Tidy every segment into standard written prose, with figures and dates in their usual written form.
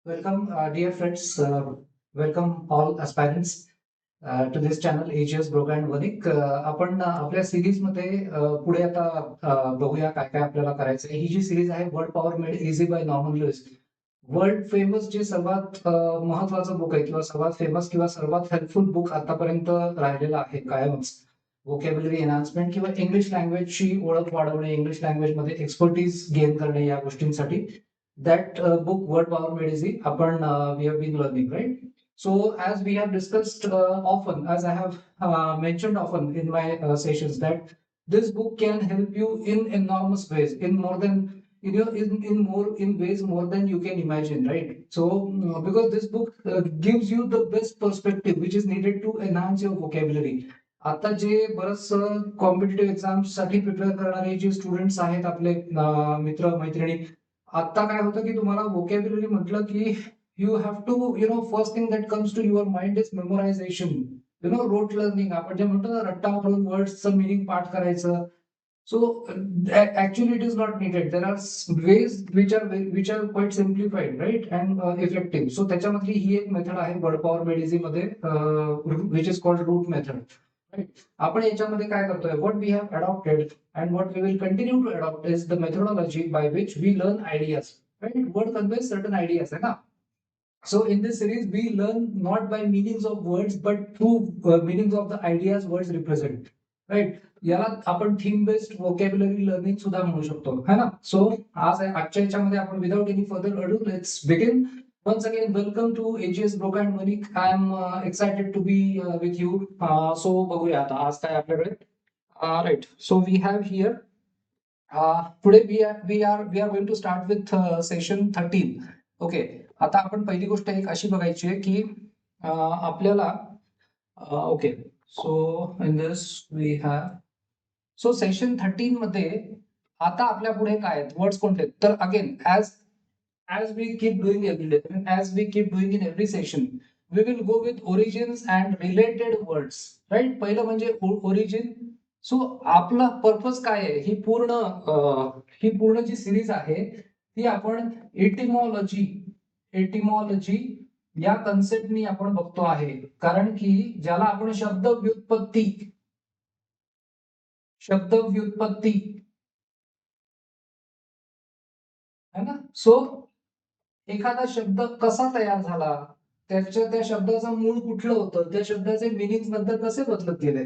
Welcome, dear friends. Welcome all aspirants to this channel AGS Broga and Vanik. आपण आपल्या series मध्ये पुढे आता बघूया काय काय आपल्याला करायचं आहे. ही जी सिरीज आहे word power made easy by Norman Lewis. World famous जे सर्वात महत्वाचं बुक आहे किंवा सर्वात फेमस किंवा सर्वात हेल्पफुल बुक आतापर्यंत राहिलेलं आहे कायमच. व्होकॅब्युलरी एनहान्समेंट किंवा इंग्लिश लँग्वेजची ओळख वाढवणे, इंग्लिश लँग्वेज मध्ये एक्सपर्टीज गेन करणे या गोष्टींसाठी that book Word Power Made Easy upon we have been learning, right? So as we have discussed often, as I have mentioned often in my sessions, that this book can help you in enormous ways, in more than in ways more than you can imagine, right? So because this book gives you the best perspective which is needed to enhance your vocabulary. आता जे बरंच competitive exams साठी prepare करणारे जे students आहेत आपले मित्र मैत्रिणी, आता काय होतं की तुम्हाला व्होकॅब्युलरी म्हटलं की you have to first thing that comes to your mind is memorization. Rote learning आपण जे म्हणतो ना, रट्टा मारून वर्ड्सचं मिनिंग पाठ करायचं. So actually it is not needed. There are ways which are quite simplified, right, and effective. So त्याच्यामधली ही एक मेथड आहे वर्ड पॉवर मेड इझी मध्ये, which is called root method. आपण याच्यामध्ये काय करतोय, what we have adopted and what we will continue to adopt is the methodology by which we learn ideas, right? Word conveys certain ideas, hai na? So in this series we learn not by meanings of words but through meanings of the ideas words represent, right? याला आपण theme based vocabulary learning सुद्धा म्हणू शकतो, है ना? So आजच्या याच्यामध्ये आपण without any further ado let's begin. Once again, welcome to AGS Broka and Manik. I am excited to be with you. So बघूया आता आज काय आपल्याकडे. Right. So we have here today we are going to start with session 13. Okay. आता आपण पहिली गोष्ट एक अशी बघायची आहे की आपल्याला okay. So in this we have so session 13 मध्ये आता आपल्या पुढे काय आहेत वर्ड्स कोणते. तर again as we keep doing every day, as we keep doing in every session, we will go with origins and related words, right? पहिलं म्हणजे ओरिजिन. सो आपला पर्पज काय आहे, ही पूर्ण जी सिरीज आहे ती आपण एटिमॉलॉजी या कन्सेप्टनी आपण बघतो आहे. कारण की ज्याला आपण शब्द व्युत्पत्ती है ना. सो एखादा शब्द कसा तयार झाला, त्या शब्दाचं मूळ कुठलं होतं, त्या शब्दाचे मिनिंग नंतर कसे बदलत गेले,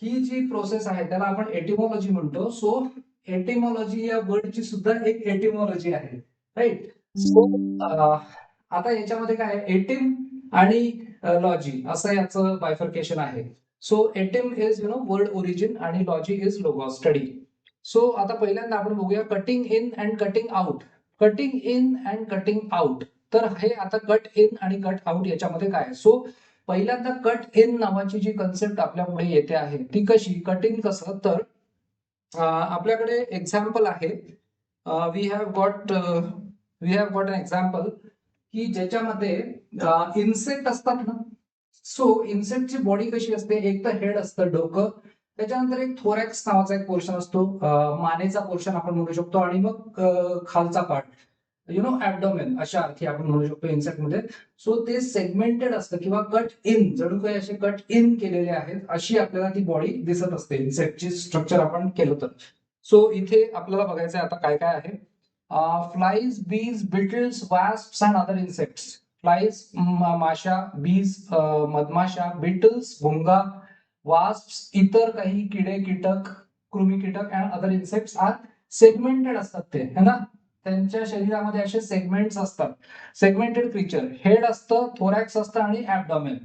ही जी प्रोसेस आहे त्याला आपण एटिमॉलॉजी म्हणतो. सो एटिमॉलॉजी या वर्डची सुद्धा एक एटिमॉलॉजी आहे, राईट? सो आता याच्यामध्ये काय आहे, एटिम आणि लॉजी असं याचं बायफर्केशन आहे. सो एटिम इज वर्ड ओरिजिन आणि logy is logos study. So आता पहिल्यांदा आपण बघूया cutting in and cutting out. Cutting in and cutting out. तर हे आता कट इन आणि कट आउट याच्यामध्ये काय. सो पहिल्यांदा कट इन नावाची जी कन्सेप्ट आपल्या पुढे येते आहे ती कशी, कटिंग कसं, तर आपल्याकडे एक्झाम्पल आहे. We have got an example की ज्याच्यामध्ये इन्सेक्ट असतात ना. सो इन्सेक्टची बॉडी कशी असते, एक तर हेड असतं, डोकं, त्याच्यानंतर एक थोरॅक्स नावाचा एक पोर्शन असतो, मानेचा पोर्शन आपण म्हणू शकतो, आणि मग खालचा पार्ट ऍबडोमेन अशा अर्थी आपण म्हणू शकतो इन्सेक्ट मध्ये. सो ते सेगमेंटेड असतं किंवा कट इन, जणू काही असे कट इन केलेले आहेत अशी आपल्याला ती बॉडी दिसत असते इन्सेक्टची स्ट्रक्चर आपण केलं तर. सो इथे आपल्याला बघायचं आहे आता काय काय आहे. Flies, bees, beetles, wasps and other insects. Flies माशा, बीज मधमाशा, बिटल्स भुंगा, वास्प्स इतर काही किडे कीटक, कृमी कीटक and other insects are segmented असतात ते, है ना. त्यांच्या शरीरामध्ये असे सेगमेंट्स असतात. सेगमेंटेड क्रिचर, हेड असतं, थोरॅक्स असतं आणि abdomen.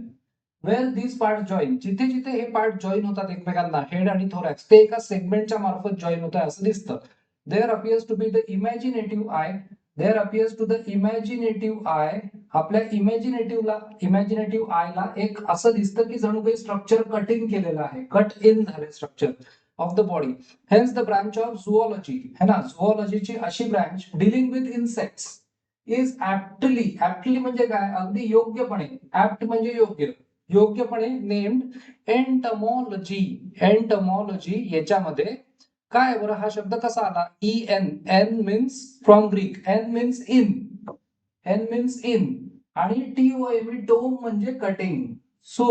Where these part join, जिथे जिथे हे पार्ट जॉईन होतात एकमेकांना, हेड आणि थोरॅक्स, ते एका सेगमेंटच्या मार्फत जॉईन होत आहे असं दिसतं. There appears to be the imaginative eye. There appears to the imaginative eye. आपल्या इमॅजिनेटिव्ह आयला एक असं दिसतं की जणू काही स्ट्रक्चर कटिंग केलेलं आहे, कट इन झाले structure of the body. Hence the branch of zoology, है ना, झुऑलॉजीची अशी branch dealing with insects is aptly म्हणजे काय, अगदी योग्यपणे, ऍप्ट म्हणजे योग्य, योग्यपणे नेम्ड एंटमॉलॉजी. एंटमॉलॉजी याच्यामध्ये काय बरं, हा शब्द कसा आला, E N. En means from Greek, en means in, en means in आणि TOM टोम म्हणजे कटिंग. सो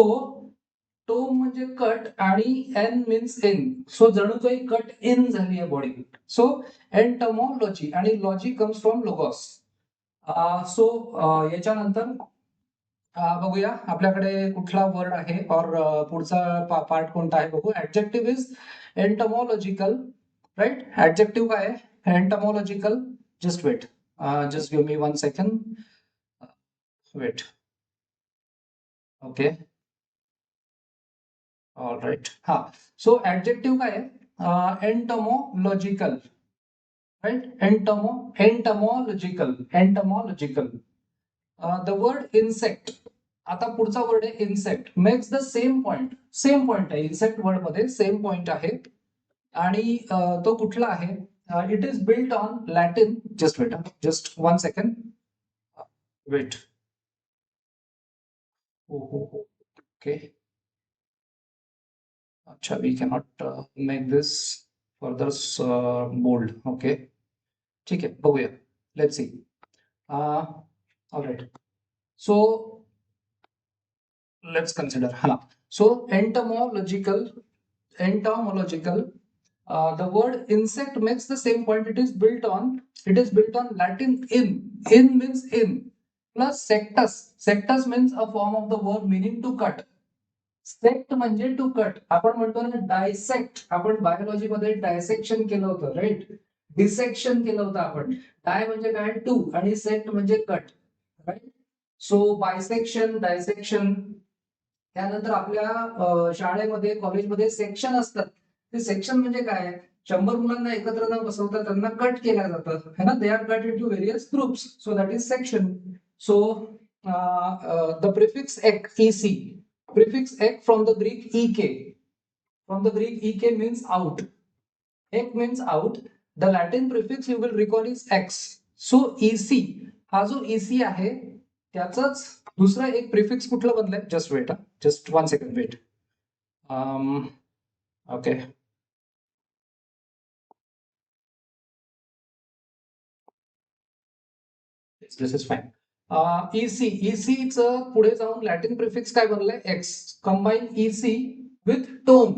टोम म्हणजे कट आणि एन मीन्स इन. सो जणू काही कट इन झाली आहे बॉडी. सो एंटमॉलॉजी आणि logy comes from logos. So याच्यानंतर बघूया आपल्याकडे कुठला वर्ड आहे और पुढचा पार्ट कोणता आहे बघू. Adjective is entomological, right. Adjective काय आहे? Entomological. Just wait, just give me 1 second. Wait. Okay, all right. हा, सो ऍडजेक्टिव्ह काय आहे? Entomological, right. Entomological. The word insect. आता पुढचा वर्ड आहे insect. Makes the same point आहे इन्सेक्ट वर्ड मध्ये, सेम पॉइंट आहे. आणि तो कुठला आहे? It is built on Latin. Just wait, just 1 second. Wait. Okay, अच्छा, we cannot make this further bold. Okay, ठीक आहे, बघूया. Let's see. Alright, so let's consider. हा, so एंटमॉलॉजिकल. The word insect makes the same point. It is built on Latin in. In means in. Plus sectus. Sectus means a form of the verb meaning to cut. Sect म्हणजे to cut. आपण म्हणतो ना dissect. आपण biology मध्ये dissection केलं होतं, right. Dissection केलं होतं आपण. डाय म्हणजे काय? टू, आणि सेक्ट म्हणजे cut, right. So bisection, dissection. त्यानंतर आपल्या शाळेमध्ये, कॉलेजमध्ये सेक्शन असतात. ते सेक्शन म्हणजे काय? 100 मुलांना एकत्र न बसवता त्यांना कट केलं जातं, है ना. They are cut into various groups, so that is section. So the prefix ek, prefix ek from the Greek ek. From the Greek ek means out. Ek means out. The Latin prefix you will recall is x. So ec, हा जो ec आहे त्याचाच दुसरा एक prefix कुठला बनलाय? Just wait, just 1 second, wait. Okay, this is fine. EC च पुढे जाऊन लॅटिन प्रिफिक्स काय बनलंय? Ex. Combine EC with tome.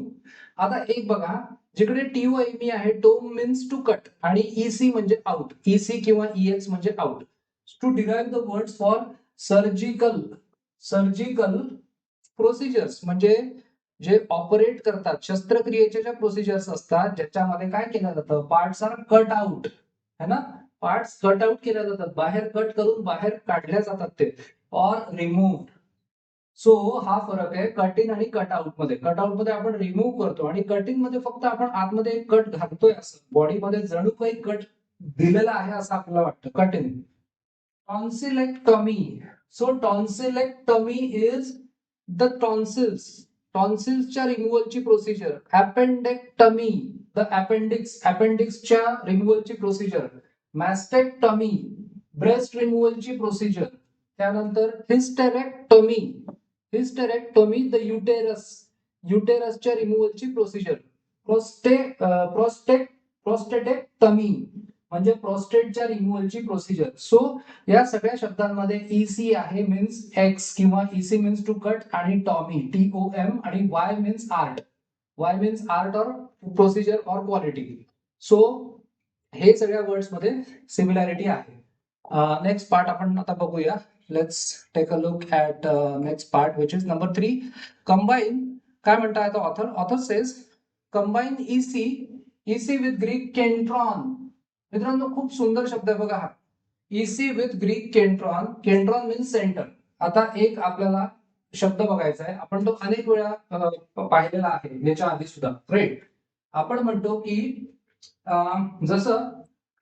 आता एक बघा, जिकडे TOME आहे, टोम मीन्स टू कट, आणि EC म्हणजे आउट. EC किंवा EX म्हणजे out. To derive the words for surgical procedures, म्हणजे जे ऑपरेट करतात, शस्त्रक्रियेच्या ज्या प्रोसिजर्स असतात ज्याच्यामध्ये काय केलं जातं? पार्ट्स आर कट आउट, है ना. पार्ट्स कट आउट केल्या जातात, बाहेर कट करून बाहेर काढल्या जातात ते, ऑर रिमूव्ह. सो हा फरक आहे कट इन आणि कट आउट मध्ये. कट आउट मध्ये आपण रिमूव्ह करतो, आणि कट इन मध्ये फक्त आपण आतमध्ये एक कट घालतोय, असं बॉडीमध्ये जणू काही कट दिलेला आहे असं आपल्याला वाटतं. Cut in. Tonsillectomy. So tonsillectomy is the टॉन्सिल्सच्या रिमूव्हलची प्रोसिजर. अपेंडेक्टमी, द अपेंडिक्सच्या रिमूव्हलची प्रोसिजर. मॅस्टेक्टॉमी, ब्रेस्ट रिमूव्हलची प्रोसिजर. त्यानंतर हिस्टेरेक्टॉमी, द युटेरसच्या रिमूव्हलची प्रोसिजर. प्रोस्टेटेक्टॉमी म्हणजे प्रोस्टेटच्या रिमूव्हलची प्रोसिजर. सो या सगळ्या शब्दांमध्ये EC आहे मीन्स एक्स, किंवा EC मीन्स टू कट, आणि टॉमी TOM, आणि Y मीन्स आर्ट. और प्रोसिजर और क्वालिटी. सो हे सगळ्या वर्ड्स मध्ये सिमिलॅरिटी आहे. नेक्स्ट पार्ट आपण आता बघूया. Let's take a look at next part, which is number 3. Combine. काय म्हणतात author says combine EC with Greek kentron. मित्रांनो, खूप सुंदर शब्द आहे बघा हा. EC with Greek kentron. Kentron means centre. आता एक आपल्याला शब्द बघायचा आहे, आपण तो अनेक वेळा पाहिलेला आहे याच्या आधी सुद्धा, राईट. आपण म्हणतो की जसं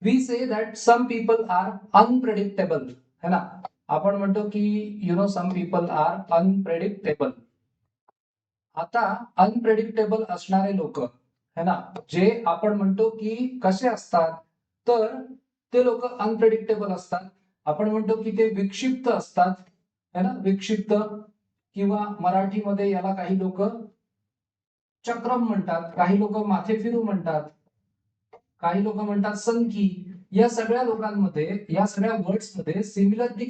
we say that some people are unpredictable, है ना. आपण म्हणतो की सम पीपल आर अनप्रेडिक्टेबल. आता अनप्रेडिक्टेबल असणारे लोक, है ना, जे आपण म्हणतो की कसे असतात, तर ते लोक अनप्रेडिक्टेबल असतात. आपण म्हणतो की ते विक्षिप्त असतात, है ना, विक्षिप्त. किंवा मराठीमध्ये याला काही लोक चक्रम म्हणतात, काही लोक माथेफिरू म्हणतात, काही लोक म्हणतात संकी. या सगळ्या लोकांमध्ये, या सगळ्या वर्ड्समध्ये सिमिलॅरिटी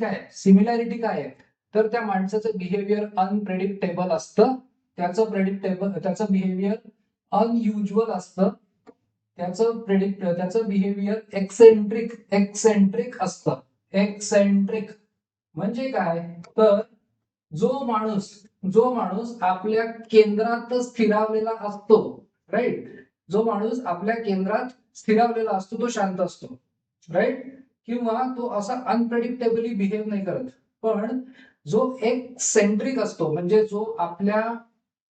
काय आहे? तर त्या माणसाचं बिहेवियर अनप्रेडिक्टेबल असतं, त्याचं बिहेवियर अनयुज्युअल असतं, त्याचं बिहेवियर एक्सेंट्रिक असतं. एक्सेंट्रिक म्हणजे काय? तर जो माणूस आपल्या केंद्रात स्थिरावलेला असतो, राईट? जो माणूस आपल्या केंद्रात स्थिरावलेला असतो तो शांत असतो, राईट? किंवा तो असा अनप्रेडिक्टेबली बिहेव नाही करत. पण जो एक्सेंट्रिक असतो म्हणजे जो आपल्या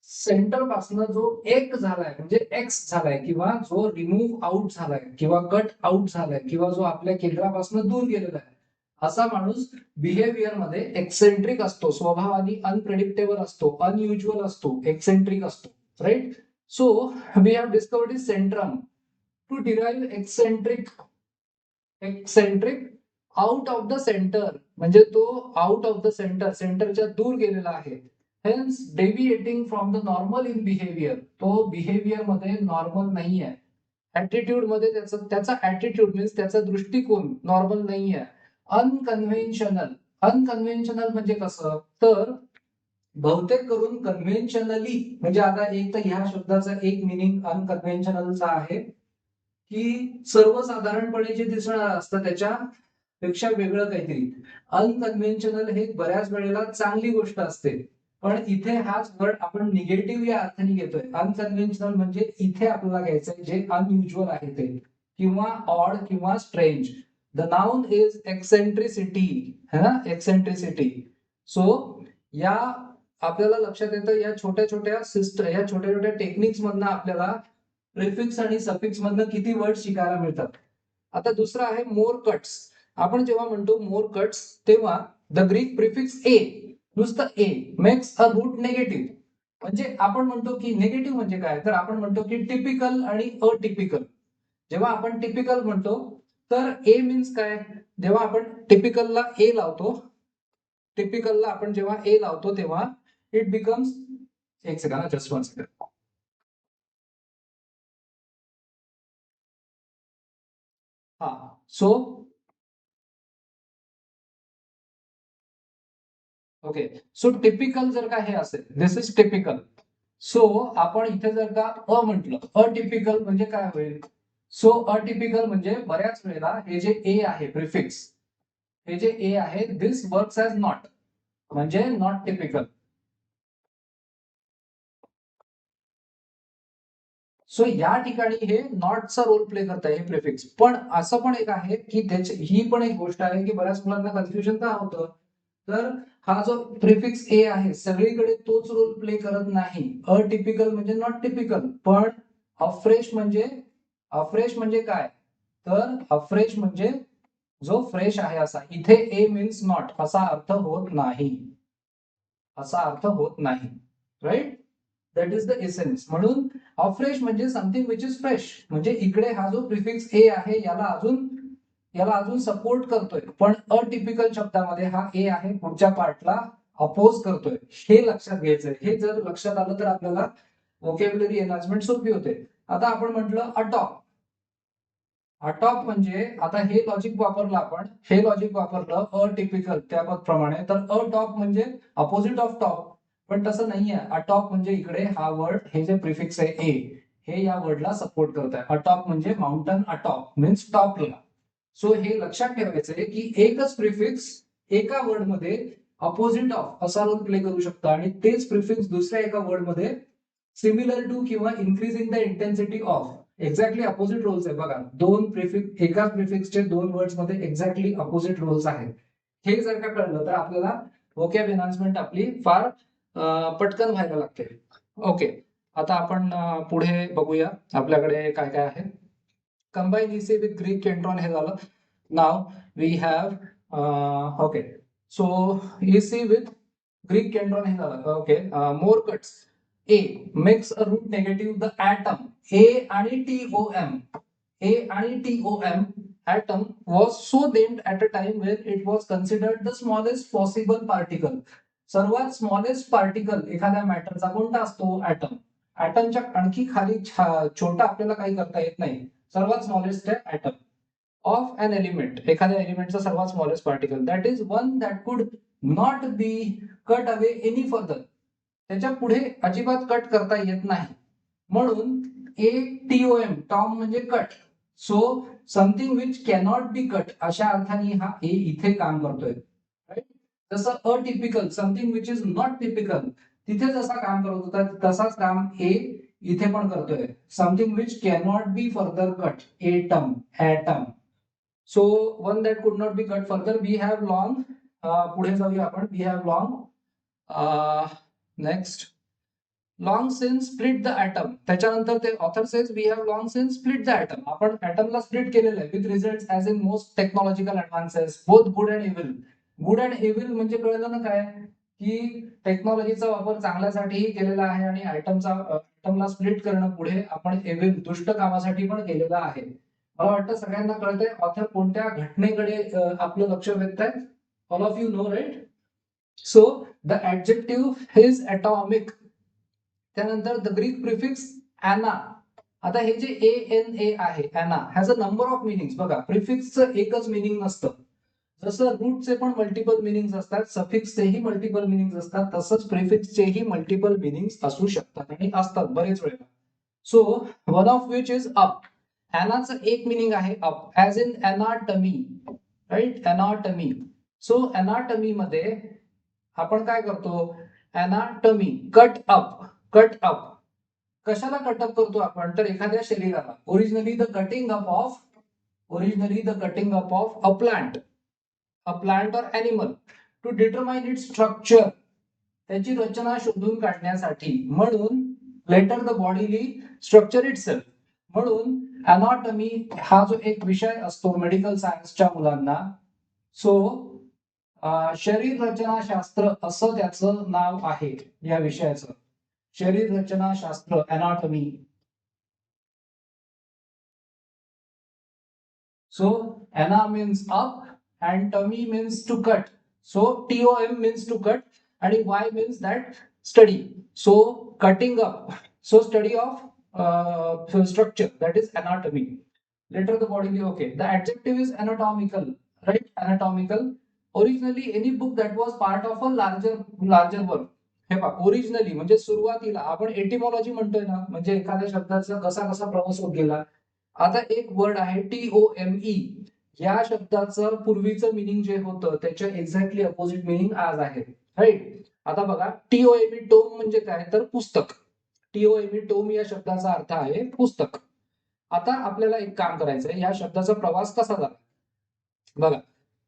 सेंटर पासून जो एक झालाय म्हणजे एक्स झालाय, किंवा जो रिमूव्ह आउट झालाय किंवा कट आउट झालाय किंवा जो आपल्या केंद्रापासून दूर गेलेला आहे, असा माणूस बिहेवियर मध्ये एक्सेंट्रिक असतो, स्वभावाने अनप्रेडिक्टेबल असतो, अनयुज्युअल असतो, एक्सेंट्रिक असतो, right? So we have discovered is centrum to derive eccentric out of the centre, म्हणजे तो आउट ऑफ द सेंटरच्या दूर गेलेला आहे. Hence deviating from the normal in behaviour, तो बिहेवियर मध्ये नॉर्मल नाही आहे. ऍटिट्यूड मध्ये त्याचा ऍटिट्यूड मीन्स त्याचा दृष्टिकोन नॉर्मल नाही आहे. अनकन्व्हेन्शनल म्हणजे कसं? तर बहुतेक करून कन्व्हेन्शनली म्हणजे आता एक तर ह्या शब्दाचा एक मिनिंग अनकन्व्हेन्शनलचा आहे की सर्वसाधारणपणे जे दिसणार असतं त्याच्यापेक्षा वेगळं काहीतरी. अनकन्व्हेन्शनल हे बऱ्याच वेळेला चांगली गोष्ट असते, पण इथे हाच वर्ड आपण निगेटिव्ह या अर्थाने घेतोय. अनकन्व्हेन्शनल म्हणजे इथे आपल्याला घ्यायचंय जे अनयुज्युअल आहे ते, किंवा ऑड किंवा strange. The noun is eccentricity, है ना? एक्सेंट्रिसिटी. सो या आपल्याला लक्षात येतं या छोट्या छोट्या टेक्निक्स मधनं आपल्याला प्रिफिक्स आणि सफिक्स मधनं किती वर्ड शिकायला मिळतात. आता दुसरा आहे मोर कट्स. आपण जेव्हा म्हणतो मोर कट्स तेव्हा द ग्रीक प्रिफिक्स ए, नुसतं ए मेक्स अ रूट निगेटिव्ह. म्हणजे आपण म्हणतो की निगेटिव्ह म्हणजे काय? तर आपण म्हणतो की टिपिकल आणि अटिपिकल. जेव्हा आपण टिपिकल म्हणतो तर ए मीन्स काय? जेव्हा आपण टिपिकलला ए लावतो, टिपिकलला आपण जेव्हा ए लावतो तेव्हा इट बिकम्स, एक सेकंड, जस्ट वन सेकंड. हा, सो ओके, सो टिपिकल जर का हे असेल, दिस इज टिपिकल. सो आपण इथे जर का म्हटलं, अटिपिकल म्हणजे काय होईल? सो अटिपिकल म्हणजे बऱ्याच वेळेला हे जे ए आहे प्रिफिक्स, हे जे ए आहे दिस वर्क्स ॲज नॉट, म्हणजे नॉट टिपिकल. सो या ठिकाणी हे नॉटचा रोल प्ले करत आहे हे प्रिफिक्स. पण असं पण एक आहे की त्याची ही पण एक गोष्ट आहे की बऱ्याच मुलांना कन्फ्युजन का होतं, तर हा जो प्रिफिक्स ए आहे सगळीकडे तोच रोल प्ले करत नाही. अटिपिकल म्हणजे नॉट टिपिकल, पण अफ्रेश म्हणजे काय? तर अफ्रेश म्हणजे जो फ्रेश आहे असा. इथे ए मीन्स नॉट असा अर्थ होत नाही, असा अर्थ होत नाही, right? That is the essence. म्हणून अफ्रेश म्हणजे समथिंग विच इज फ्रेश. म्हणजे इकडे हा जो प्रिफिक्स ए आहे याला अजून सपोर्ट करतोय, पण अटिपिकल शब्दामध्ये हा ए आहे पुढच्या पार्टला अपोज करतोय. हे लक्षात घ्यायचंय. हे जर लक्षात आलं तर आपल्याला व्होकॅब्युलरी एनहान्समेंट सोपी होते. आता आपण म्हटलं अटॉप. अटॉप म्हणजे आता हे लॉजिक वापरलं आपण, हे लॉजिक वापरलं अटिपिकल त्याप्रमाणे, तर अटॉप म्हणजे अपोजिट ऑफ टॉप. पण तसं नाहीये. अटॉप म्हणजे इकडे हा वर्ड, हे जे प्रिफिक्स आहे ए, हे या वर्डला सपोर्ट करत आहे. अटॉप म्हणजे माउंटन अटॉप मीन्स टॉपला. सो हे लक्षात ठेवायचंय की एकच प्रिफिक्स एका वर्ड मध्ये अपोजिट ऑफ असा रोल प्ले करू शकतो, आणि तेच प्रिफिक्स दुसऱ्या एका वर्ड मध्ये सिमिलर टू किंवा increasing the intensity of, exactly opposite roles आहे. बघा, दोन प्रिफिक्स, एकाच प्रिफिक्सचे दोन वर्ड्स मध्ये एक्झॅक्टली अपोजिट रोल्स आहेत. हे जर का कळलं तर आपल्याला व्होकॅब एनहान्समेंट आपली फार पटकन व्हायला लागते. ओके, आता आपण पुढे बघूया आपल्याकडे काय काय आहे. कंबाईन इसी विथ ग्रीक केंट्रॉन हे झालं. नाव we have okay, so ec with Greek kentron हे झालं. Okay, more cuts. A makes a root negative the atom. A आणि टीओएम, ए आणि T O M atom was so named at a time when it was considered the smallest possible particle. सर्वात smallest particle एखाद्या मॅटरचा कोणता असतो? Atom. ऍटमच्या आणखी खाली छोटा आपल्याला काही करता येत नाही. सर्वात स्मॉलेस्ट आहे ऍटम. ऑफ एन एलिमेंट, एखाद्या एलिमेंटचा सर्वात smallest particle, that is one that could not be cut away any further, त्याच्या पुढे अजिबात कट करता येत नाही, म्हणून ए टीओएम, टॉम म्हणजे cut, so something which cannot be cut, अशा अर्थाने हा ए इथे काम करतोय. राईट? जसं atypical, something which is not typical, तिथे जसा काम करत होता तसाच काम ए इथे पण करतोय. Something which cannot be further cut, atom, atom. So one that could not be cut further, we have long, पुढे जाऊया आपण, we have long, next, long since split the atom. त्याच्यानंतर ते author says we have long since split the atom. आपण ऍटमला split केलेलं आहे with result as in most technological advances, both good and evil. Good and evil म्हणजे कळलं ना काय, की टेक्नॉलॉजीचा वापर चांगल्यासाठीही केलेला आहे आणि ऍटमला स्प्लिट करणं पुढे आपण इव्हिल, दुष्ट कामासाठी पण केलेलं आहे. मला वाटतं सगळ्यांना कळतंय ऑथर कोणत्या घटनेकडे आपलं लक्ष वेधत आहे. All of you know, right? So the adjective is atomic. त्यानंतर द ग्रीक प्रिफिक्स ॲना. आता हे जे ANA आहे, ana has a number of meanings. बघा, प्रिफिक्सचं एकच मिनिंग नसतं. जसं रूटचे पण मल्टिपल मिनिंग्स असतात, सफिक्सचेही मल्टिपल मिनिंग्स असतात, तसंच प्रिफिक्सचेही मल्टिपल मिनिंग्स असू शकतात आणि असतात बरेच वेळेला. So one of which is up. ॲनाचं एक मिनिंग आहे up, as in anatomy, right? Anatomy. So anatomy मध्ये आपण काय करतो, anatomy, cut up. Cut up कशाला कटअप करतो आपण, तर एखाद्या शरीराला. Originally the cutting up of, originally the cutting up of a plant or animal to determine its structure, त्याची रचना शोधून काढण्यासाठी. म्हणून later the bodily structure itself. म्हणून अनाटॉमी हा जो एक विषय असतो मेडिकल सायन्सच्या मुलांना, सो शरीर रचनाशास्त्र असं त्याचं नाव आहे या विषयाचं. शरीर रचनाशास्त्र, anatomy. So ana means up and tummy means to cut. So TOM means to cut and Y means that study. So cutting up. So study of structure, that is anatomy. Later the body, okay. The adjective is anatomical, right? Anatomical. Originally any book that was part of a larger work. हे पहा, originally म्हणजे सुरुवातीला आपण एटिमॉलॉजी म्हणतोय ना, म्हणजे एखाद्या शब्दाचा कसा कसा प्रवास होत गेला. आता एक वर्ड आहे TOME, या शब्दाचं पूर्वीचं मिनिंग जे होतं त्याच्या एक्झॅक्टली अपोजिट मिनिंग आज आहे, राईट? आता बघा, TOME, टोम म्हणजे काय, तर पुस्तक. TOME, टोम या शब्दाचा अर्थ आहे पुस्तक. आता आपल्याला एक काम करायचंय, या शब्दाचा प्रवास कसा झाला बघा.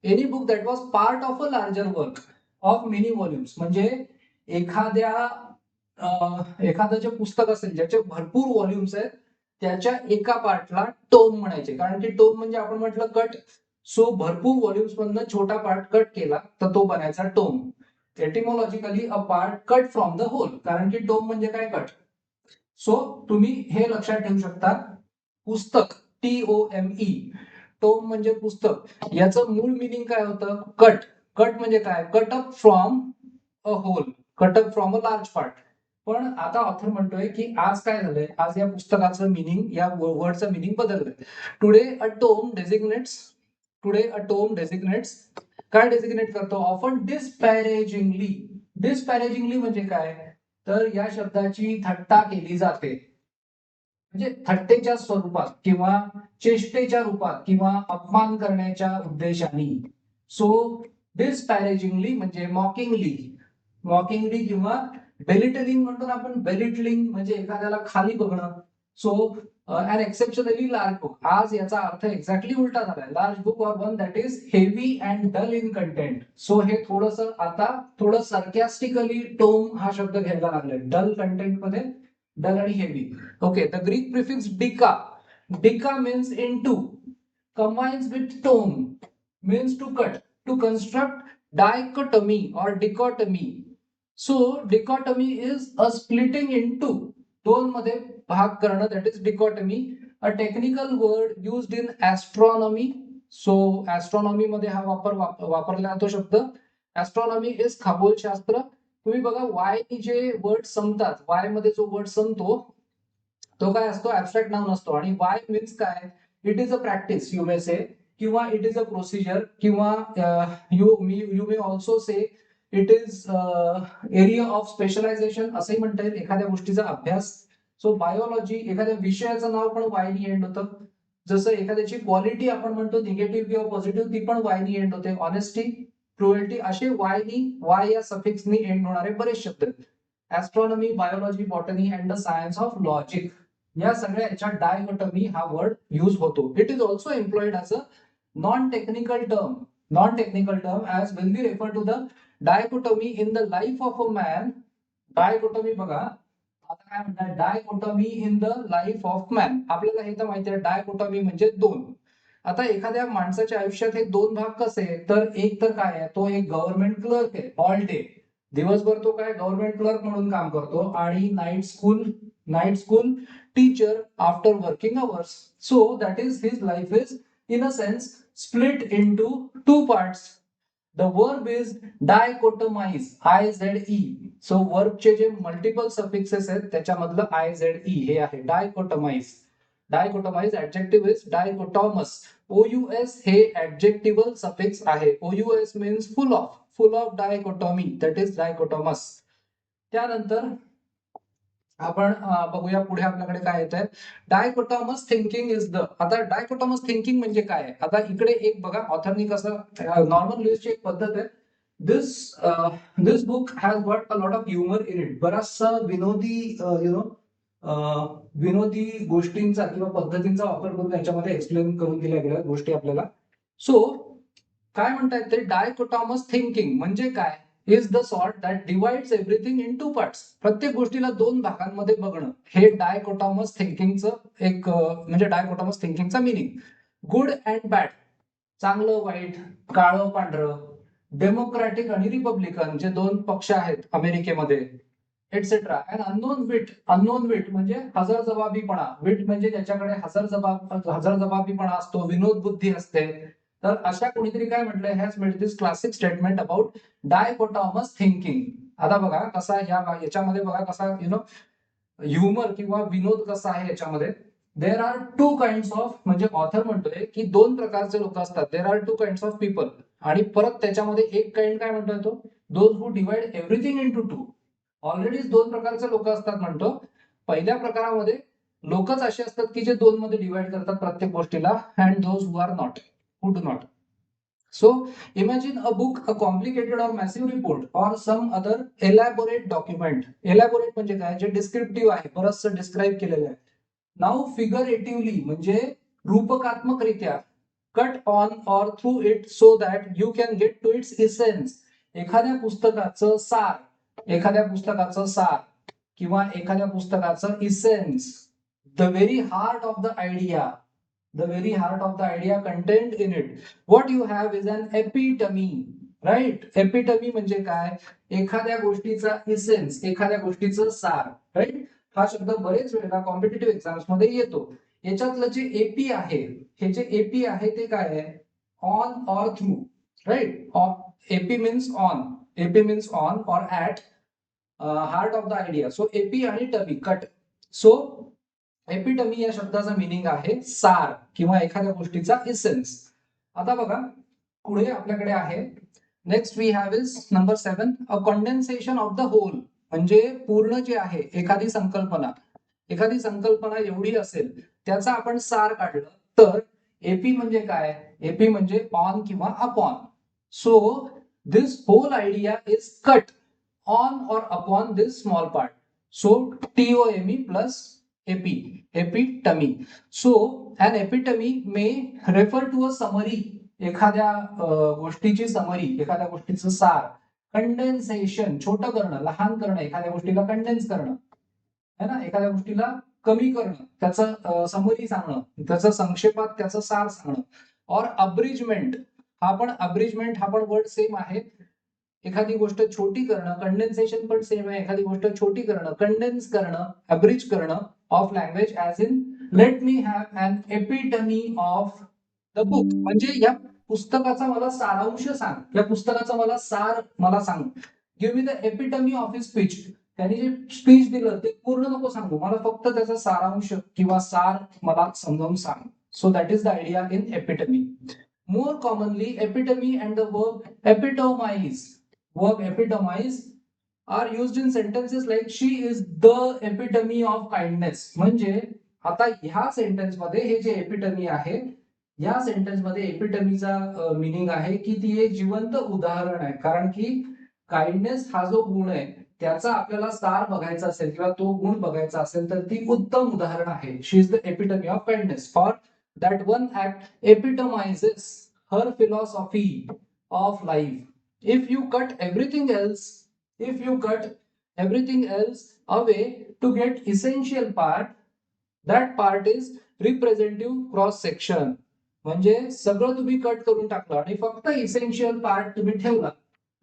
Any book that was part of a larger work of many volumes, म्हणजे एखादं जे पुस्तक असेल ज्याचे भरपूर व्हॉल्युम्स आहेत, त्याच्या एका पार्टला टोम म्हणायचे. कारण की टोम म्हणजे आपण म्हटलं कट, सो भरपूर व्हॉल्युम्स मधनं छोटा पार्ट कट केला तर तो बनायचा tome. Etymologically a part cut from the whole, कारण की टोम म्हणजे काय, कट. सो तुम्ही हे लक्षात ठेवू शकता, पुस्तक TOME, टोम म्हणजे पुस्तक, याचं मूळ मिनिंग काय होतं, कट. कट म्हणजे काय, cut up from a whole, cut up from a large part. पण आता ऑथर म्हणतोय की आज काय झालंय, आज या पुस्तकाचं मिनिंग, या वर्डचं मिनिंग बदललंय. Today a tome designates, today a tome designates, काय डेसिग्नेट करतो, ऑफन डिस्पॅरेजिंगली. डिस्पॅरेजिंगली म्हणजे काय, तर या शब्दाची थट्टा केली जाते, म्हणजे थट्टेच्या स्वरूपात किंवा चेष्टेच्या रूपात किंवा अपमान करण्याच्या उद्देशाने. सो डिस्पॅरेजिंगली म्हणजे मॉकिंगली, मॉकिंगली किंवा बेलिटलिंग म्हणतो ना आपण, बेलिटलिंग म्हणजे एखाद्याला खाली बघणं. So an exceptionally large book, आज याचा अर्थ एक्झॅक्टली उलटा झालाय. Large book or one that is heavy and dull in content. So हे थोडंसं आता थोडं सर्कॅस्टिकली टोम हा शब्द घ्यायला लागलाय, डल कंटेंट मध्ये, डल आणि heavy. Okay, the Greek prefix dika. Dika means into, combines with tome, means to cut, to construct dichotomy or dichotomy. So dichotomy is a splitting into, दोन मध्ये भाग करणं, that is dichotomy. A technical word used in astronomy. So astronomy मध्ये हा वापरला जातो शब्द. Astronomy is खगोलशास्त्र. तुम्ही बघा, वाय जे वर्ड संपतात, वाय मध्ये जो वर्ड संपतो तो काय असतो, ऍबस्ट्रॅक्ट नाउन असतो. आणि वाय मीन्स काय, it is a practice, you may say. किंवा इट इज अ प्रोसिजर, किंवा you may also say it is area of specialisation असंही म्हणता येईल, एखाद्या गोष्टीचा अभ्यास. सो बायोलॉजी, एखाद्या विषयाचं नाव पण वायनी एंड होतं. जसं एखाद्याची क्वालिटी आपण म्हणतो निगेटिव्ह किंवा पॉझिटिव्ह, ती पण वायनी एंड होते. ऑनेस्टी, क्रुएल्टी, असे वाय या सफिक्सनी एंड होणारे बरेच शब्द आहेत. Astronomy, biology, botany and the science of logic, या सगळ्या याच्यात डायकोटॉमी हा वर्ड यूज होतो. It is also employed as a non-technical term. Non-technical term as when we refer to the dichotomy in the life of a man. Dichotomy बघा, आता काय म्हणतात, dichotomy in the life of man. आपल्याला हे तर माहिती आहे, डायकोटॉमी म्हणजे दोन. आता एखाद्या माणसाच्या आयुष्यात हे दोन भाग कसे आहेत, तर एक तर काय आहे, तो एक गव्हर्नमेंट क्लर्क आहे. ऑल डे, दिवसभर तो काय गव्हर्नमेंट क्लर्क म्हणून काम करतो, आणि night school teacher after working hours. So that is his life is in a sense split into two parts. The verb is dichotomize, IZE. So verb चे जे मल्टिपल सफिक्सेस आहेत त्याच्यामधलं IZE हे आहे dichotomize. Dichotomize adjective is dichotomous. OUS हे adjectival suffix आहे. OUS means full of dichotomy, that is dichotomous. त्यानंतर आपण बघूया पुढे आपल्याकडे काय येत आहे. डायकोटॉमस थिंकिंग इज द. आता डायकोटॉमस थिंकिंग म्हणजे काय. आता इकडे एक बघा, ऑथरनी कसं नॉर्मल न्यूजची एक पद्धत आहे. This book has got a lot of humour in it. बराचसा विनोदी विनोदी गोष्टींचा किंवा पद्धतींचा वापर करून याच्यामध्ये एक्सप्लेन करून दिल्या गेल्या गोष्टी आपल्याला. सो काय म्हणतात ते, डायकोटॉमस थिंकिंग म्हणजे काय, is the sort that divides everything in two parts. प्रत्येक गोष्टीला दोन भागांमध्ये बघणं, हे डायकोटॉमस थिंकिंगचं एक म्हणजे डायकोटॉमस थिंकिंगचा मिनिंग. गुड अँड बॅड, चांगलं वाईट, काळं पांढरं, डेमोक्रॅटिक आणि रिपब्लिकन जे दोन पक्ष आहेत अमेरिकेमध्ये, एटसेट्रा. अँड अननोन विट म्हणजे हजरजबाबीपणा. विट म्हणजे ज्याच्याकडे हजरजबाबीपणा असतो, विनोद बुद्धी असते. तर अशा कोणीतरी काय म्हटलंय, has made this classic statement about dichotomous thinking. आता बघा कसा याच्यामध्ये बघा कसा ह्युमर किंवा विनोद कसा आहे याच्यामध्ये. There are two kinds of, म्हणजे ऑथर म्हणतोय की दोन प्रकारचे लोक असतात. There are two kinds of people. आणि परत त्याच्यामध्ये एक काइंड काय म्हणतोय तो, those who divide everything into two. Already दोन प्रकारचे लोक असतात म्हणतो. पहिल्या प्रकारामध्ये लोकच असे असतात की जे दोन मध्ये डिवाइड करतात प्रत्येक गोष्टीला, and those who are not, who do not. So imagine a book, a complicated or massive report or some other elaborate document. Elaborate म्हणजे काय, जे डिस्क्रिप्टिव्ह आहे, बरंचसं डिस्क्राईब केलेलं आहे. नाउ फिगरेटिव्हली म्हणजे रूपकात्मकरित्या, cut on or through it so that you can get to its essence. एखाद्या पुस्तकाचं सार किंवा एखाद्या पुस्तकाचं essence, the very heart of the idea, the very heart of the idea contained in it. What you have is an epitome, right? Epitome म्हणजे काय, एखाद्या गोष्टीचा इसेन्स, एखाद्या गोष्टीचं सार, राईट. हा शब्द बरेच वेळेला कॉम्पिटिटिव्ह एक्झाम्स मध्ये येतो. याच्यातलं जे एपी आहे, हे जे एपी आहे ते काय आहे, on or through, right. Epi means on or at heart of the idea. So epi आणि टमी, कट. सो एपिटमी या शब्दाचा मिनिंग आहे सार किंवा एखाद्या गोष्टीचा इसेन्स. आता बघा पुढे आपल्याकडे आहे, next we have is number 7, a condensation of the whole. म्हणजे पूर्ण जे आहे, एखादी संकल्पना एवढी असेल त्याचा आपण सार काढलं तर एपी म्हणजे काय, एपी म्हणजे ऑन किंवा upon. So this whole idea is cut on or upon this small part. So TOME plus epitome. So an epitome may refer to a summary, एखाद्या गोष्टीची समरी, एखाद्या गोष्टीचं सार. कंडेन्सेशन, छोटं करणं, लहान करणं, एखाद्या गोष्टीला कंडेन्स करणं, है ना, एखाद्या गोष्टीला कमी करणं, त्याचं समरी सांगणं, त्याचं संक्षेपात त्याचं सार सांगणं. और अब्रिजमेंट हा पण वर्ड सेम आहे. एखादी गोष्ट छोटी करणं, कंडेन्सेशन पण सेम आहे. एखादी गोष्ट छोटी करणं, कंडेन्स करणं, अब्रिज करणं of language, as in let me have an epitome of the book. म्हणजे या पुस्तकाचा मला सारांश सांग, या पुस्तकाचा मला सार मला सांग. Give me the epitome of his speech. त्यांनी जे स्पीच दिलं ते पूर्ण नको सांगू, मला फक्त त्याचा सारांश किंवा सार मला समजावून सांग. So that is the idea in epitome. More commonly, epitome and the verb epitomize. Verb epitomize are used in sentences like she is the epitome of kindness. म्हणजे आता ह्या सेंटेन्स मध्ये हे जे एपिटमी आहे, या सेंटेन्स मध्ये एपिटमीचा मीनिंग आहे की ती एक जिवंत उदाहरण आहे. कारण की काइंडनेस हा जो गुण आहे त्याचा आपल्याला सार बघायचा असेल किंवा तो गुण बघायचा असेल तर ती उत्तम उदाहरण आहे. She is the epitome of kindness. For that one act epitomizes her philosophy of life. If you cut everything else, if you cut everything else away to get essential part, that part is representative cross section. म्हणजे सगळं तुम्ही cut करून टाकलं आणि फक्त essential part तुम्ही ठेवला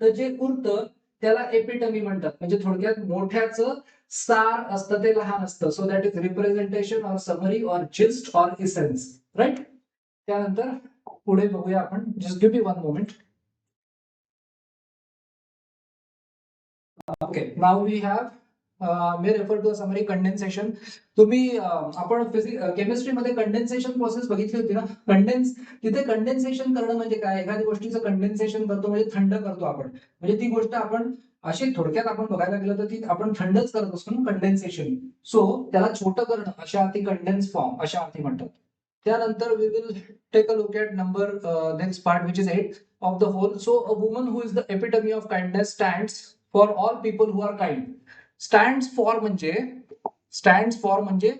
तर जे उरतं त्याला एपिटमी म्हणतात. म्हणजे थोडक्यात मोठ्याचं सार असतं ते लहान असतं. So that is representation or summary or gist or essence. Right. त्यानंतर पुढे बघूया आपण. Just give me one moment. Okay, now we have may refer to summary condensation. तुम्ही आपण केमिस्ट्रीमध्ये कंडेन्सेशन प्रोसेस बघितली होती ना. तिथे कंडेन्सेशन करणं म्हणजे काय? एखाद्या गोष्टीचं कंडेन्सेशन करतो म्हणजे थंड करतो आपण. म्हणजे ती गोष्ट आपण अशी थोडक्यात आपण बघायला गेलं तर ती आपण थंडच करत असतो ना कंडेन्सेशन. सो त्याला छोटं करणं अशा अर्थी कंडेन्स फॉर्म अशा अर्थी म्हणतात. त्यानंतर we will take a look at number next part which is 8 of the whole. So a woman who is the epitome of kindness stands for all people who are kind. Stands for म्हणजे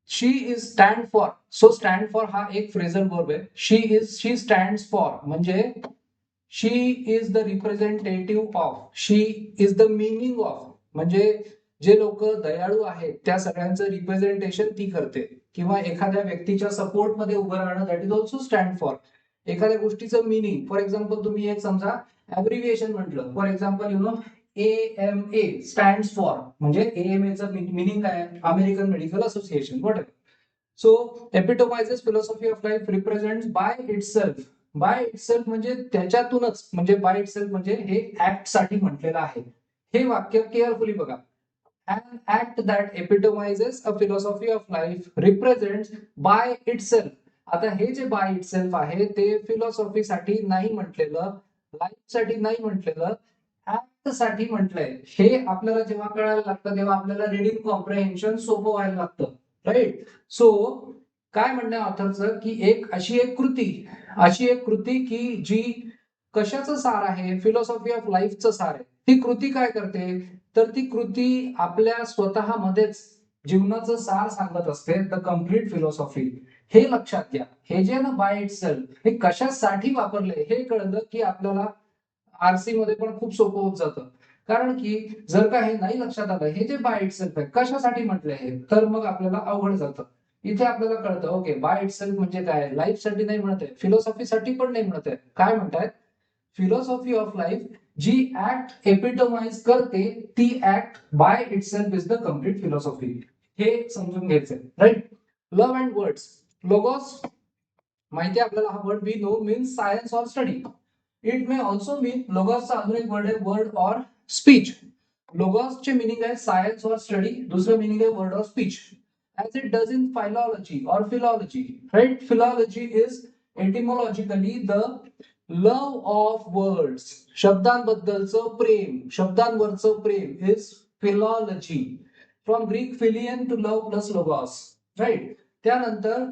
she is stand for. So stand for हा एक phrasal verb आहे. She stands for म्हणजे she is the representative of. She is the meaning of. म्हणजे जे लोक दयाळू आहेत त्या सगळ्यांचं रिप्रेझेंटेशन ती करते. किंवा एखाद्या व्यक्तीच्या सपोर्ट मध्ये उभं राहणं, that is also stand for. एखाद्या गोष्टीचं मिनिंग, फॉर एक्झाम्पल तुम्ही एक समजा ॲब्रिव्हिएशन म्हटलं, for example you know AMA stands for म्हणजे AMA चं मीनिंग काय आहे? American Medical Association. Whatever. So epitomises philosophy of life represents by itself. By itself म्हणजे त्याच्यातूनच, म्हणजे बाय इटसेल्फ म्हणजे हे ऍक्ट साठी म्हटलेलं आहे. हे वाक्य केअरफुली बघा. An act that epitomizes a philosophy of life represents by itself. आता हे जे बाय इटसेल्फ आहे ते फिलॉसॉफी साठी नाही म्हटलेलं, लाईफ साठी नाही म्हटलेलं, ऍक्ट साठी म्हटलंय. हे आपल्याला जेव्हा कळायला लागतं तेव्हा आपल्याला रिडिंग कॉम्प्रिहेन्शन सोपं व्हायला लागतं. राईट. सो काय म्हणणं ऑथरचं की अशी एक कृती की जी कशाचं सार आहे? फिलॉसॉफी ऑफ लाईफचं सार आहे. ती कृती काय करते? तर ती कृती आपल्या स्वतःमध्येच जीवनाचं सार सांगत असते. The complete philosophy. हे लक्षात घ्या. हे जे ना बाय इटसेल्फ हे कशासाठी वापरले हे कळलं की आपल्याला आरसी मध्ये पण खूप सोपं होत जातं. कारण की जर का हे नाही लक्षात आलं हे जे बाय इटसेल्फ आहे कशासाठी म्हटलंय हे, तर मग आपल्याला अवघड जातं. इथे आपल्याला कळतं ओके बाय इटसेल्फ म्हणजे काय. लाईफ साठी नाही म्हणत आहे, फिलॉसॉफी साठी पण नाही म्हणत आहे. काय म्हणतायत? फिलॉसॉफी ऑफ लाईफ जी ऍक्ट एपिटोमाइज करते ती act by itself is the complete philosophy. हे समजून घ्यायचंय. Right. Love and words. Logos माहिती आहे आपल्याला. हा word we know means science or study. It may also mean, लोगोसचा अजून एक वर्ड आहे वर्ड ऑर स्पीच. लोगोसचे मिनिंग आहे सायन्स ऑर स्टडी, दुसरं मिनिंग आहे word or speech. as it does in philology or philology, right? Philology is etymologically the love of words. शब्दांबद्दलचं प्रेम, शब्दांवरचं प्रेम is philology. From Greek philion to love plus logos, right? त्यानंतर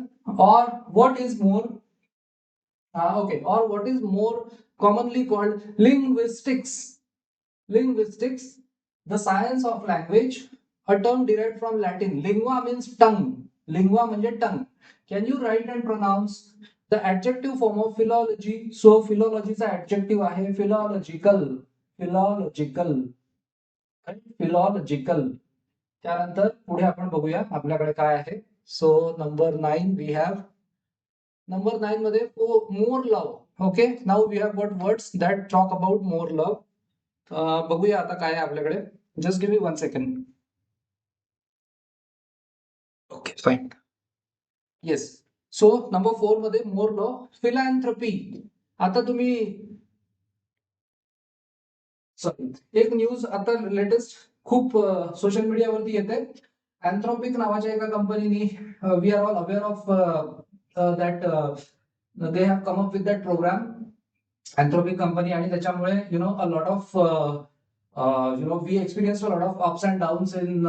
or what is more or what is more commonly called linguistics. Linguistics, the science of language, a term derived from Latin. Lingua means tongue. Lingua म्हणजे tongue. Can you write and pronounce the adjective form of philology? So philologyचा adjective आहे philological. Philological. Philological. त्यानंतर पुढे आपण बघूया आपल्याकडे काय आहे. So number 9 we have. Number 9 मध्ये more love. Okay, now we have got words that talk about more love. बघूया आता काय आहे आपल्याकडे. Just give me 1 second. Okay fine. Yes. So number 4 मध्ये मोर लव्ह. फिलॅन्थ्रपी. आता तुम्ही एक न्यूज आता लेटेस्ट खूप सोशल मीडियावरती येते. अँथ्रोपिक नावाच्या एका कंपनीने, we are all aware of that they have come up with that program, Anthropic company, आणि त्याच्यामुळे a lot of we experience a lot of ups and downs in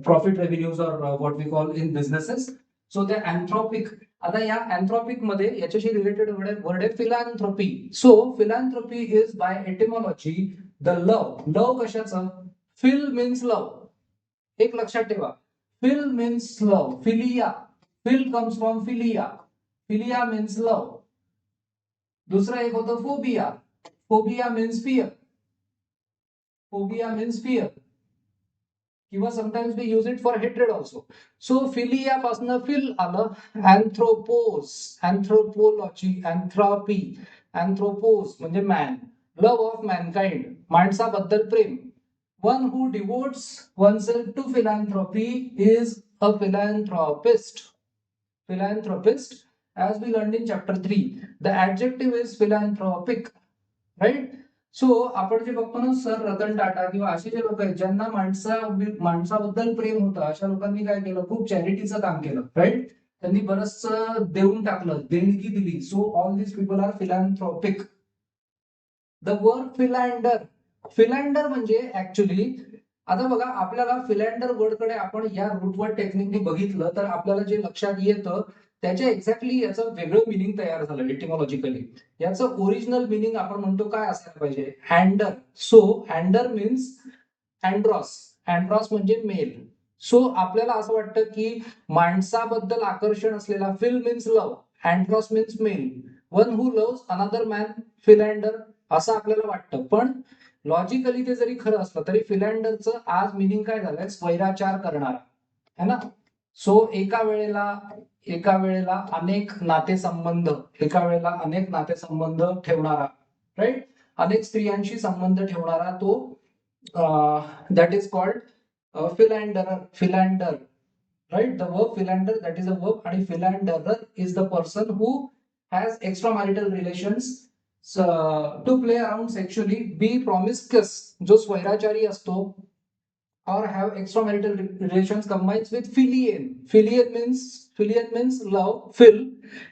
profit revenues or what we call in businesses. So त्या Anthropic, आता या अँथ्रोपिक मध्ये याच्याशी related word आहे philanthropy. So philanthropy is by etymology the love. Love कशाचं? Phil means love. एक लक्षात ठेवा, phil means love. Philia, phil comes from philia. Philia means love. दुसरं एक होतं phobia. Phobia means fear. Phobia means fear, किंवा sometimes we use it for hatred also. So philia पासून phil आलं. Anthropos, अँथ्रोपोलॉजी, अँथ्रॉपी, अँथ्रोपोस म्हणजे मॅन. लव्ह ऑफ मॅनकाइंड, माणसाबद्दल प्रेम. One who devotes oneself to philanthropy is a philanthropist. Philanthropist, as we learned in chapter 3, the adjective is philanthropic, right? So आपण जे बघतो ना, sir Ratan Tata किंवा असे जे लोक आहेत ज्यांना माणसाबद्दल प्रेम होतं, अशा लोकांनी काय केलं? खूप चॅरिटीचं काम केलं, राईट? त्यांनी बरंच देऊन टाकलं, देणगी दिली. So all this people are philanthropic. The word philander, philander म्हणजे ऍक्च्युली, आता बघा आपल्याला फिलॅन्डर वर्डकडे आपण या रूटवर्ड टेक्निकने बघितलं तर आपल्याला जे लक्षात येतं त्याच्या एक्झॅक्टली याचं वेगळं मिनिंग तयार झालं एटिमॉलॉजिकली. याचं ओरिजिनल मिनिंग आपण म्हणतो काय असायला पाहिजे? Ander. So ander means andros. Andros म्हणजे मेल. सो आपल्याला असं वाटतं की माणसाबद्दल आकर्षण असलेला, phil means love, andros means male, one who loves another man, philander, असं आपल्याला वाटतं. पण लॉजिकली ते जरी खरं असलं तरी फिलॅन्डरचं आज मिनिंग काय झालंय? स्वैराचार करणारा, है ना? सो एका वेळेला अनेक नातेसंबंध, एका वेळेला अनेक नातेसंबंध ठेवणारा, राईट? अनेक स्त्रियांशी संबंध ठेवणारा तो, that is called philanderer. Philander, right? The verb philander, that is a verb, and philanderer is the person who has extramarital relations to play around sexually, be promiscuous, जो स्वैराचारी असतो, or have extramarital relations combines with philian. Philian means love, phil,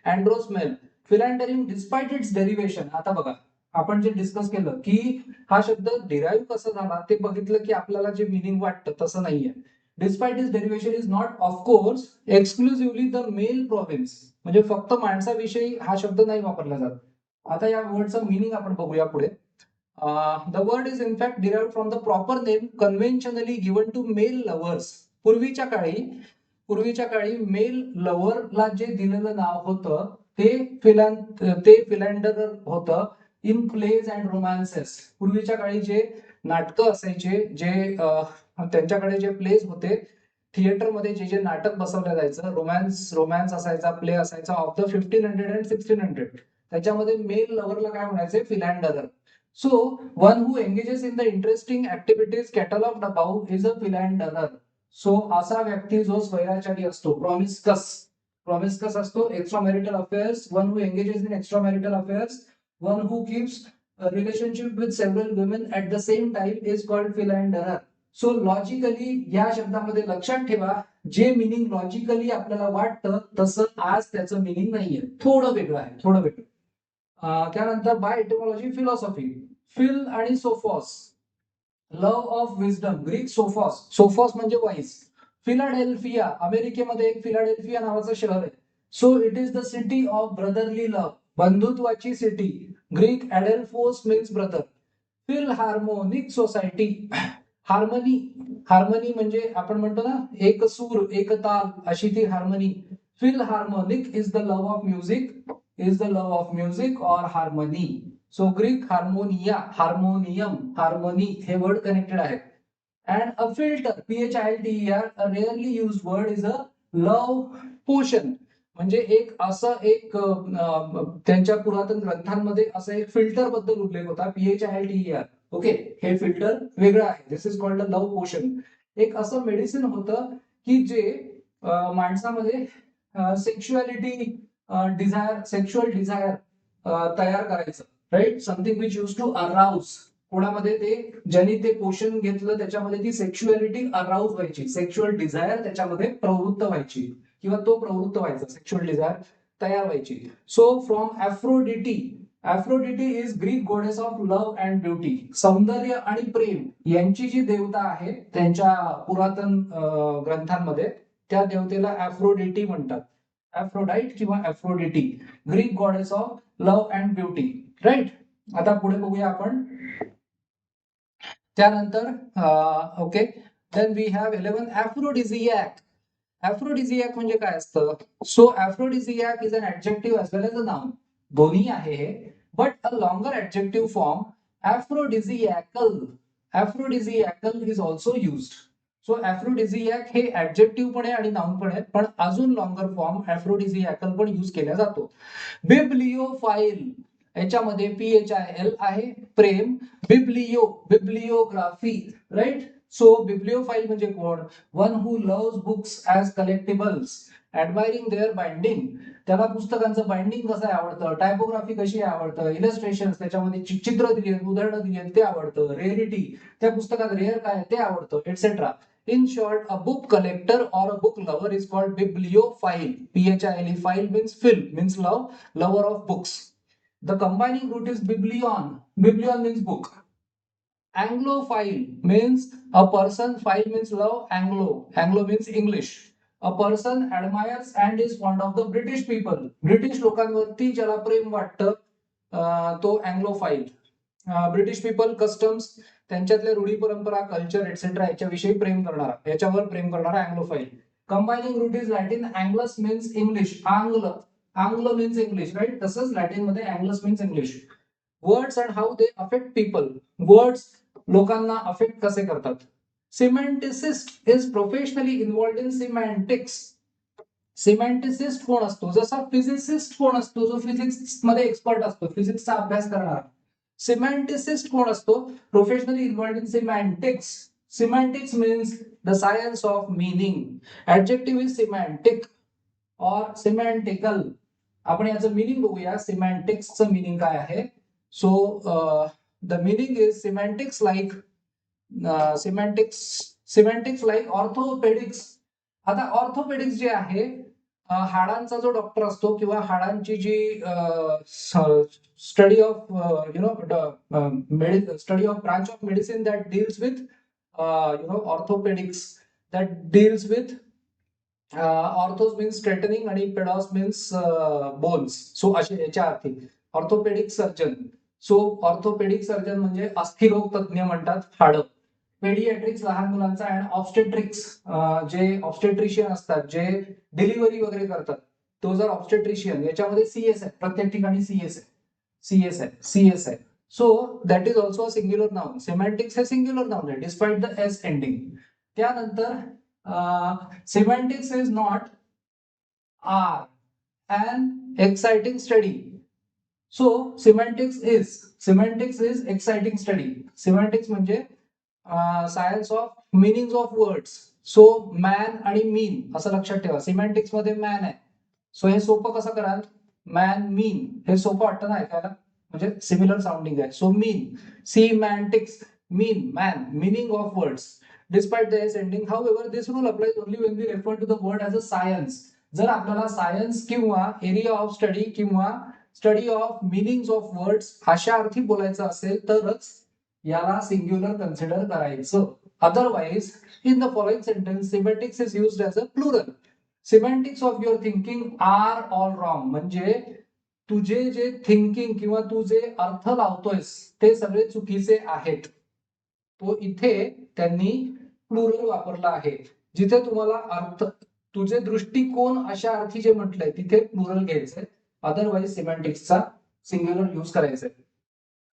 andros male. Philandering despite its derivation. आता बघा आपण जे discuss केलं की हा शब्द डिराईव्ह कसा झाला ते बघितलं की आपल्याला जे मिनिंग वाटतं तसं नाहीये. Despite is derivation is not of course exclusively the male province, म्हणजे फक्त माणसाविषयी हा शब्द नाही वापरला जात. आता या वर्डचं मिनिंग आपण बघूया पुढे. The word is in fact derived from the proper name conventionally given to male lovers. पूर्वीच्या काळी मेल लव्हरला जे दिलेलं नाव होतं ते फिलॅन्डर होतं इन प्लेज अँड रोमॅन्सेस. पूर्वीच्या काळी जे नाटकं असायचे, जे त्यांच्याकडे जे प्लेज होते, थिएटरमध्ये जे जे नाटक बसवलं जायचं, रोमॅन्स असायचा, प्ले असायचा ऑफ द 1500 अँड 1600, त्याच्यामध्ये मेल लव्हरला काय म्हणायचे? फिलॅन्डरर. So, one who engages in the interesting activities cataloged above is a philanderer. So, असा व्यक्ती जो स्वैराचारी असतो, प्रॉमिस्कस असतो, extramarital affairs, one who engages in extramarital affairs, one who keeps a relationship with several women at the same time is called philanderer. So logically या शब्दामध्ये लक्षात ठेवा, जे मिनिंग लॉजिकली आपल्याला वाटतं तसं आज त्याचं मिनिंग नाहीये, थोडं वेगळं आहे, थोडं वेगळं. त्यानंतर बाय एटिमॉलॉजी फिलॉसॉफी, फिल आणि sophos. Love of wisdom, Greek sophos. Sophos म्हणजे वाईस. फिलाडेल्फिया, अमेरिकेमध्ये एक फिलाडेल्फिया नावाचं शहर आहे. So it is the city of brotherly love, बंधुत्वाची city. Greek adelphos means brother. Phil harmonic society, harmony म्हणजे आपण म्हणतो ना एक सूर, एक ताल, अशी ती harmony. Phil harmonic is the love of music और harmony. So Greek harmonia, harmonium, harmony हे वर्ड कनेक्टेड आहेत. And a filter, PHILTER, a rarely use word is a love potion. म्हणजे त्यांच्या पुरातन ग्रंथांमध्ये असं एक फिल्टर बद्दल उल्लेख होता, PHILTER. ओके, हे फिल्टर वेगळं आहे. दिस इज कॉल्ड अ लव्ह पोशन. एक असं मेडिसिन होतं की जे माणसामध्ये सेक्शुअल डिझायर तयार करायचं, right? Something which use to arouse. कोणामध्ये ते, ज्यांनी ते पोषण घेतलं त्याच्यामध्ये ती सेक्शुअलिटी अराउज व्हायची, सेक्शुअल डिझायर त्याच्यामध्ये प्रवृत्त व्हायची, किंवा तो प्रवृत्त व्हायचा सेक्शुअल डिझायर. तयार व्हायची. So from Aphrodite is Greek goddess of love and beauty. सौंदर्य आणि प्रेम यांची जी देवता आहे त्यांच्या पुरातन ग्रंथांमध्ये त्या देवतेला ॲफ्रोडिटी म्हणतात. ॲफ्रोडाईट किंवा Aphrodite, Greek goddess of love and beauty. Right. आता पुढे बघूया आपण. त्यानंतर okay, then we have 11 aphrodisiac. Aphrodisiac म्हणजे काय असतं? So aphrodisiac is an adjective as well as a noun. दोन्ही आहे हे, but a longer adjective form aphrodisiacal. Aphrodisiacal is also used. So aphrodisiac हे ॲडजेक्टिव्ह पण आहे आणि नाउन पण आहे, पण अजून लॉंगर फॉर्म ॲफ्रोडिझियाकल पण यूज केला जातो. बिब्लिओफाईल याच्यामध्ये PHIL आहे, प्रेम. Bibliography, right. सो बिब्लिओफाईल म्हणजे कोण? One who loves books as collectibles, admiring their binding. त्याला पुस्तकांचं बाइंडिंग कसं आवडतं, टायपोग्राफी कशी आवडतं, इलस्ट्रेशन त्याच्यामध्ये चित्र दिली आहेत, उदाहरणं दिली आहेत ते आवडतं, रेअरिटी त्या पुस्तकात रेअर काय ते आवडतं, etcetera. In short, a book collector or a book lover is called bibliophile. PHILE. Phile means fill, means love, lover of books. The combining root is biblion. Biblion means book. Anglophile means a person. Phile means love. Anglo means English. A person admires and is fond of the British people. British लोकांवरती ज्याला प्रेम वाटतं तो अँग्लोफाईल. British people, customs, त्यांच्यातल्या रूढी परंपरा, culture etcetera याच्याविषयी प्रेम करणारा, याच्यावर प्रेम करणारा Anglophile. Combining root is Latin. Anglus means English. आंग्ल मीन्स इंग्लिश, राईट. तसंच लॅटिन मध्ये Anglus means English. Words and how they affect people. Words लोकांना अफेक्ट कसे करतात. Semanticist is professionally involved in semantics. Semanticist कोण असतो? जसा फिजिसिस्ट कोण असतो, जो फिजिक्स मध्ये एक्सपर्ट असतो, फिजिक्सचा अभ्यास करणारा. सिमॅन्टिसिस्ट कोण असतो? Professionally involved in semantics. Semantics means the science of meaning. Adjective is semantic और सिमॅन्टिकल. आपण याचं मिनिंग बघूया. सिमॅन्टिक्सचं मिनिंग काय आहे? So the meaning is semantics like orthopaedics. आता ऑर्थोपेडिक्स जे आहे, हाडांचा जो डॉक्टर असतो किंवा हाडांची जी study of study of branch of medicine that deals with orthopaedics, that deals with orthos means straightening आणि पेडॉस मीन्स बोन्स. सो असे याच्या अर्थी orthopaedic surgeon. So orthopaedic surgeon म्हणजे अस्थिरोग तज्ञ म्हणतात हाड. पेडियाट्रिक्स लहान मुलांचा, अँड ऑब्स्टेट्रिक्स जे ऑब्स्टेट्रिशियन असतात, जे डिलिव्हरी वगैरे करतात, तो जर ऑब्स्टेट्रिशियन. याच्यामध्ये CS आहे, प्रत्येक ठिकाणी CS आहे. So that is also a singular noun. Semantics हे सिंग्युलर नाउन आहे डिस्पाइट द S एंडिंग. त्यानंतर semantics is not are an exciting study. So semantics is exciting study. Semantics म्हणजे science of meaning of words. So man आणि मीन असं लक्षात ठेवा. सिमॅन्टिक्स मध्ये man आहे. सो हे सोपं कसं कराल? मॅन मीन हे सोपं वाटतं ना ऐकायला, म्हणजे सिमिलर साऊंडिंग आहे. So mean, semantics, mean, man, meaning of words despite the S ending. However this rule applies only when we refer to the word as a science. जर आपल्याला सायन्स किंवा एरिया ऑफ स्टडी किंवा study of meaning of words अशा अर्थी बोलायचं असेल तरच याला सिंग्युलर कन्सिडर करायचं. Otherwise in the following sentence semantics is used as a plural. Semantics of your thinking R all wrong. म्हणजे तुझे जे थिंकिंग किंवा तू जे अर्थ लावतोयस ते सगळे चुकीचे आहेत. तो इथे त्यांनी प्लुरल वापरला आहे. जिथे तुम्हाला अर्थ, तुझे दृष्टिकोन अशा अर्थी जे म्हटलंय तिथे प्लुरल घ्यायचंय. अदरवाइज सिमॅन्टिक्सचा सिंग्युलर यूज करायचंय.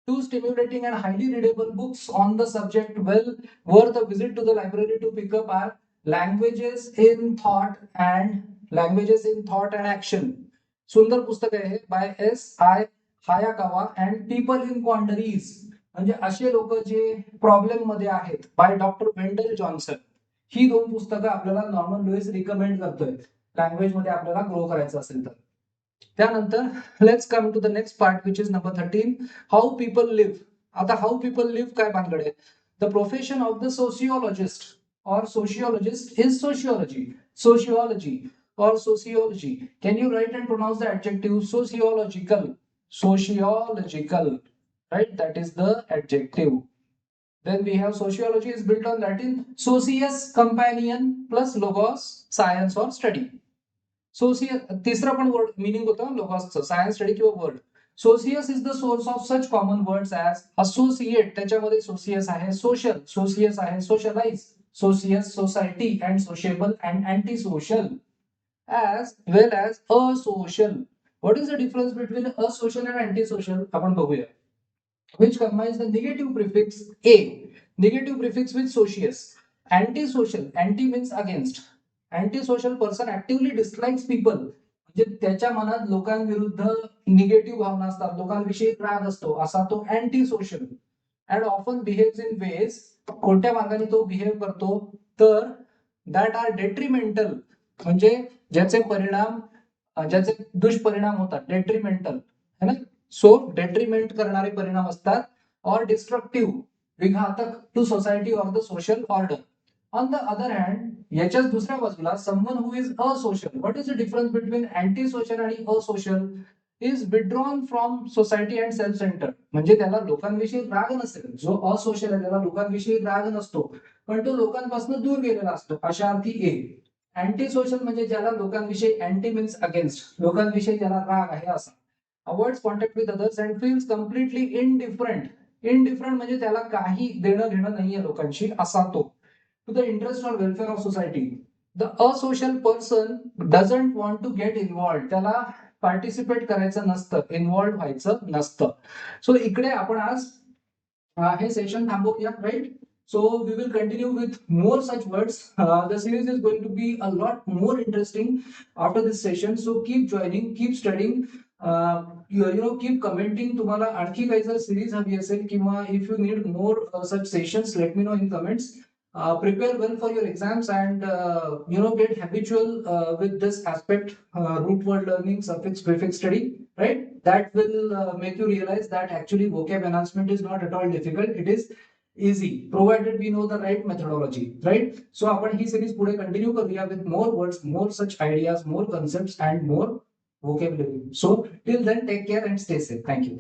Two stimulating and highly readable books on the subject well worth a visit to the library to pick up are Languages in Thought and Action. सुंदर पुस्तक आहे by S.I. Hayakawa and people in quandaries. म्हणजे असे लोक जे problem मध्ये आहेत, by doctor Wendell Johnson. ही दोन पुस्तकं आपल्याला नॉर्मन लुईस रिकमेंड करतोय लँग्वेज मध्ये आपल्याला ग्रो करायचं असेल तर. त्यानंतर let's come to the next part which is number 13, how people live. आता हाऊ पीपल लिव्ह काय भानगड आहे? The profession of the sociologist or sociologist is sociology. or sociology? Can you write and pronounce the adjective sociological? Sociological, right? That is the adjective. Then we have sociology is built on Latin socius, companion, plus logos, science or study. तिसरा पण word meaning होतं लोगॉसचं, science study किंवा word. Socius is the source of such common words as associate, त्याच्यामध्ये socius आहे, social, socius आहे, socialize, socius, society and sociable and anti social, as well as asocial. What is the difference between asocial and antisocial? आपण बघूया. Which combines the negative prefix a, negative prefix with socius. Antisocial, anti means against. Antisocial person actively dislikes people. म्हणजे त्याच्या मनात लोकांविरुद्ध negative भावना असतात, लोकांविषयी राग असतो, असा तो anti social. And often behaves in ways, कोणत्या मार्गाने तो बिहेव करतो तर दॅट आर डेट्रिमेंटल, म्हणजे ज्याचे परिणाम, ज्याचे दुष्परिणाम होतात, डेट्रिमेंटल है ना. सो डेट्रिमेंट करणारे परिणाम असतात, और डिस्ट्रक्टिव्ह, विघातक to society or the social order. On the other hand, याच्याच दुसऱ्या बाजूला someone who is asocial. What is the difference between anti social आणि asocial? Is withdrawn from society and self center, म्हणजे त्याला लोकांविषयी राग नसेल. जो असोशल आहे त्याला लोकांविषयी राग नसतो, पण तो लोकांपासून दूर गेलेला असतो, अशा अर्थी ए. अँटी सोशल म्हणजे ज्याला लोकांविषयी, अँटी मीन्स अगेन्स्ट, लोकांविषयी ज्याला राग आहे असा. Avoids contact with others and feels completely indifferent. Indifferent म्हणजे त्याला काही देणं घेणं नाहीये लोकांशी, असा तो. To the interest or welfare of society. The asocial person doesn't want to get involve, त्याला पार्टिसिपेट करायचं नसतं, इन्व्हॉल्व व्हायचं नसतं. सो इकडे आपण आज हे सेशन थांबवूया, right. So we will continue with more such words. The series is going to be a lot more interesting after this session. So keep joining, keep studying. Keep commenting. तुम्हाला आणखी काही जर series हवी असेल किंवा if you need more such sessions, let me know in comments. Prepare well for your exams and get habitual with this aspect, root word learning, suffix prefix study, right? That will make you realize that actually vocab enhancement is not at all difficult. It is easy provided we know the right methodology, right? So आपण ही series पुढे continue करूया with more words, more such ideas, more concepts and more vocabulary. So till then, take care and stay safe. Thank you.